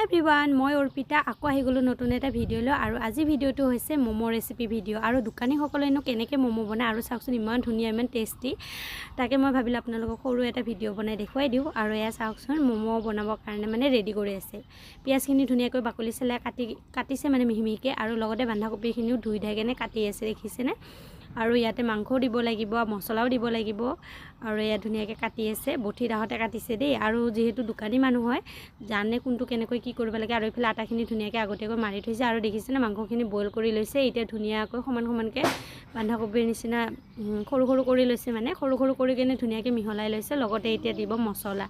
হাই everyone মই অৰ্পিতা আকৌ আহি গলো নতুন এটা ভিডিও লৈ আৰু আজি ভিডিওটো হৈছে মোমো ৰেচিপি ভিডিও আৰু দোকানী সকলেনো কেনেকৈ মোমো বনায় আৰু চাওকচোন ইমান ধুনীয়া ইমান টেষ্টি তাকে মই ভাবিলো আপোনালোকক সৰু এটা ভিডিও বনাই দেখুৱাই দিও আৰু এয়া চাওকচোন মোমো বনাবৰ কাৰণে মানে ৰেডি কৰি আছে পিয়াজখিনি ধুনীয়াকৈ বাকলি চেলাই কাটিছে মানে মিহিমিহিকে আৰু লগতে বন্ধাকবিখিনিও ধুই ধাই কেনে কাটি আছে দেখিছেনে আৰু ইয়াতে মাংসও দিব লাগিব মছলাও দিব লাগিব আৰু এয়া ধুনীয়াকৈ কাটি আছে বঠি দাহতে কাটিছে দেই আৰু যেহেতু দোকানী মানুহ হয় জানে কোনটো কেনেকৈ কি কৰিব লাগে আৰু ইফালে আটাখিনি ধুনীয়াকৈ আগতীয়াকৈ মাৰি থৈছে আৰু দেখিছেনে মাংসখিনি বইল কৰি লৈছে এতিয়া ধুনীয়াকৈ সমানকৈ বন্ধাকবিৰ নিচিনা সৰু সৰু কৰি লৈছে মানে সৰু সৰু কৰি কেনে ধুনীয়াকৈ মিহলাই লৈছে লগতে এতিয়া দিব মছলা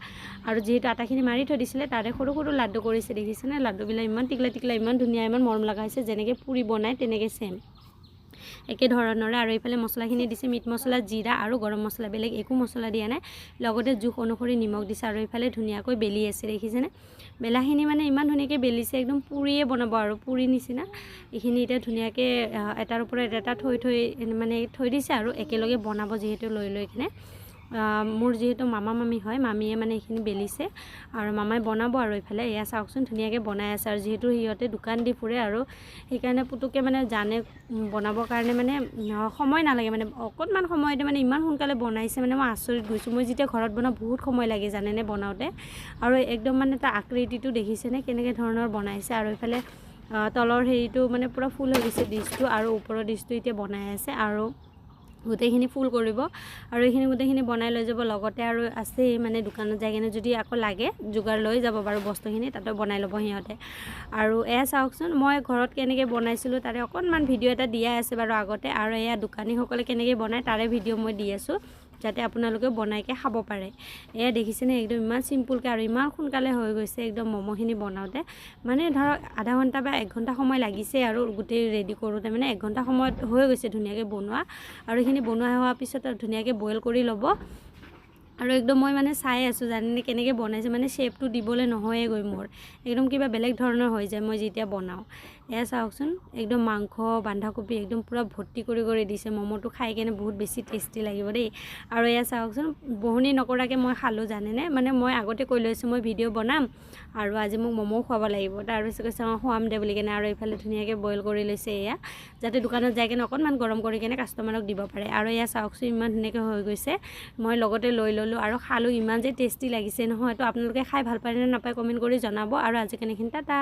আৰু যেহেতু আটাখিনি মাৰি থৈ দিছিলে তাৰে সৰু সৰু লাড্ডু কৰিছে দেখিছেনে লাড্ডুবিলাক ইমান টিকলা টিকলা ইমান ধুনীয়া ইমান মৰম লগা হৈছে যেনেকৈ পুৰি বনায় তেনেকৈ সেম একে ধৰণৰে আৰু এইফালে মছলাখিনি দিছে মিট মছলা জিৰা আৰু গৰম মছলা বেলেগ একো মছলা দিয়া নাই লগতে জোখ অনুসৰি নিমখ দিছে আৰু এইফালে ধুনীয়াকৈ বেলি আছে দেখিছেনে বেলাখিনি মানে ইমান ধুনীয়াকৈ বেলিছে একদম পুৰিয়ে বনাব আৰু পুৰি নিচিনা এইখিনি এতিয়া ধুনীয়াকৈ এটাৰ ওপৰত এটা থৈ দিছে আৰু একেলগে বনাব যিহেতু লৈ কিনে মোৰ যেহেতু মামা মামী হয় মামীয়ে মানে এইখিনি বেলিছে আৰু মামাই বনাব আৰু এইফালে এয়া চাওকচোন ধুনীয়াকৈ বনাই আছে আৰু যেহেতু সিহঁতে দোকান দি ফুৰে আৰু সেইকাৰণে পুতুকে মানে জানে বনাবৰ কাৰণে মানে সময় নালাগে মানে অকণমান সময়তে মানে ইমান সোনকালে বনাইছে মানে মই আচৰিত গৈছোঁ মই যেতিয়া ঘৰত বনাওঁ বহুত সময় লাগে জানেনে বনাওঁতে আৰু একদম মানে তাৰ আকৃতিটো দেখিছেনে কেনেকৈ ধৰণৰ বনাইছে আৰু এইফালে তলৰ হেৰিটো মানে পুৰা ফুল হৈ গৈছে ডিছটো আৰু ওপৰৰ ডিছটো এতিয়া বনাই আছে আৰু গোটেইখিনি ফুল কৰিব আৰু এইখিনি গোটেইখিনি বনাই লৈ যাব লগতে আৰু আছে মানে দোকানত যাই কিনে যদি আকৌ লাগে যোগাৰ লৈ যাব বাৰু বস্তুখিনি তাতে বনাই ল'ব সিহঁতে আৰু এয়া চাওকচোন মই ঘৰত কেনেকৈ বনাইছিলোঁ তাৰে অকণমান ভিডিও এটা দিয়া আছে বাৰু আগতে আৰু এয়া দোকানীসকলে কেনেকৈ বনায় তাৰে ভিডিও মই দি আছোঁ যাতে আপোনালোকে বনাইকে খাব পাৰে এয়া দেখিছেনে একদম ইমান চিম্পুলকৈ আৰু ইমান সোনকালে হৈ গৈছে একদম ম'ম'খিনি বনাওঁতে মানে ধৰক আধা ঘণ্টা বা 1 ঘণ্টা সময় লাগিছে আৰু গোটেই ৰেডি কৰোঁতে মানে 1 ঘণ্টা সময়ত হৈ গৈছে ধুনীয়াকৈ বনোৱা আৰু এইখিনি বনোৱা হোৱাৰ পিছত ধুনীয়াকৈ বইল কৰি ল'ব আৰু একদম মই মানে চাই আছোঁ জানেনে কেনেকৈ বনাইছে মানে শ্বেপটো দিবলৈ নহয়ে গৈ মোৰ একদম কিবা বেলেগ ধৰণৰ হৈ যায় মই যেতিয়া বনাওঁ এয়া চাওকচোন একদম মাংস বন্ধাকবি একদম পুৰা ভৰ্তি কৰি দিছে ম'ম'টো খাই কেনে বহুত বেছি টেষ্টি লাগিব দেই আৰু এয়া চাওকচোন বহনি নকৰাকৈ মই খালোঁ জানেনে মানে মই আগতে কৈ লৈছোঁ মই ভিডিঅ' বনাম আৰু আজি মোক ম'ম'ও খুৱাব লাগিব তাৰপিছত কৈছে মই খুৱাম দে বুলি কেনে আৰু এইফালে ধুনীয়াকৈ বইল কৰি লৈছে এয়া যাতে দোকানত যাই কেনে অকণমান গৰম কৰি কেনে কাষ্টমাৰক দিব পাৰে আৰু এয়া চাওকচোন ইমান ধুনীয়াকৈ হৈ গৈছে মই লগতে লৈ ল'লোঁ আৰু খালোঁ ইমান যে টেষ্টি লাগিছে নহয় তো আপোনালোকে খাই ভাল পায় নে নাপায় কমেণ্ট কৰি জনাব আৰু আজিকালি এইখিনি টাটা।